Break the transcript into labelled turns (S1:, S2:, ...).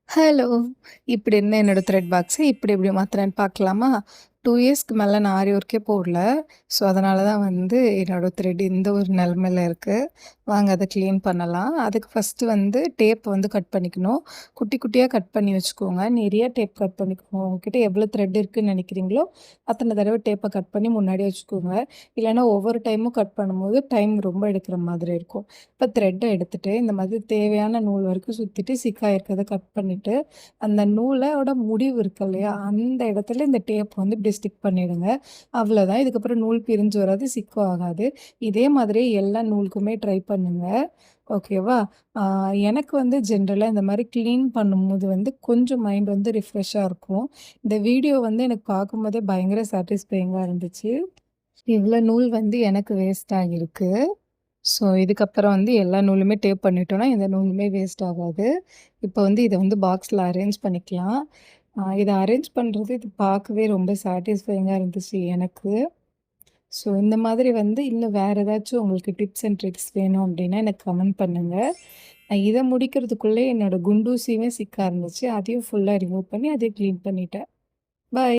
S1: Hello! இப்படி இருந்த என்னோட த்ரெட் பாக்ஸ இப்படி மாத்துறேன்னு பார்க்கலாமா? 2 இயர்ஸ்க்கு மேல நான் ஆரி ஒர்க்கே போடல. ஸோ, அதனால தான் வந்து என்னோட த்ரெட் இந்த ஒரு நெலமையில இருக்கு. வாங்க அத கிளீன் பண்ணலாம். அதுக்கு ஃபர்ஸ்ட்டு வந்து டேப் வந்து கட் பண்ணிக்கணும். குட்டி குட்டியா கட் பண்ணி வச்சுக்கோங்க. நெறைய டேப் கட் பண்ணிக்கோங்க. உங்ககிட்ட எவ்வளோ த்ரெட் இருக்குன்னு நெனைக்கிறீங்களோ, அத்தன தடவ டேப்ப கட் பண்ணி முன்னாடியே வச்சுக்கோங்க. இல்லன்னா ஒவ்வொரு டைமும் கட் பண்ணும்போது டைம் ரொம்ப எடுக்கிற மாதிரி இருக்கும். இப்ப த்ரெட்ட எடுத்துட்டு, இந்த மாதிரி தேவையான நூல் வரைக்கும் சுத்திட்டு, சிக்கா இருக்கிறத கட் பண்ணிட்டு, அந்த நூலோட முடிவு இருக்கு இல்லையா? அந்த இடத்துல இந்த டேப் வந்து இப்படி ஸ்டிக் பண்ணிடுங்க. அவ்வளோதான். இதுக்கப்புறம் நூல் பிரிஞ்சு வராது, சிக்கும் ஆகாது. இதே மாதிரியே எல்லா நூலுக்குமே ட்ரை பண்ணுங்க. ஓகேவா? ஆ எனக்கு வந்து ஜென்ரலா இந்த மாரி கிளீன் பண்ணும்போது வந்து கொஞ்சம் மைண்ட் வந்து ரிஃப்ரெஷ்ஷா இருக்கும். இந்த வீடியோ வந்து எனக்கு பார்க்கும்போதே பயங்கர சாட்டிஸ்ஃபையிங்கா இருந்துச்சு. இவ்ளோ நூல் வந்து எனக்கு வேஸ்ட் ஆகியிருக்கு. ஸோ, இதுக்கப்புறம் வந்து எல்லா நூலுமே டேப் பண்ணிட்டோம்னா, எந்த நூலுமே வேஸ்ட் ஆகாது. இப்போ வந்து இத வந்து பாக்ஸ்ல அரேஞ்ச் பண்ணிக்கலாம். இத அரேஞ்ச் பண்றது இது பார்க்கவே ரொம்ப சாட்டிஸ்ஃபையிங்கா இருந்துச்சு எனக்கு. ஸோ, இந்த மாதிரி வந்து இன்னும் வேற ஏதாச்சும் உங்களுக்கு டிப்ஸ் அண்ட் ட்ரிக்ஸ் வேணும் அப்டின்னா எனக்கு கமெண்ட் பண்ணுங்க. நான் இத முடிக்கிறதுக்குள்ளே என்னோட குண்டூசியுமே சிக்க ஆரம்பிச்சு. அதையும் ஃபுல்லா ரிமூவ் பண்ணி அதையும் கிளீன் பண்ணிட்டேன். பாய்.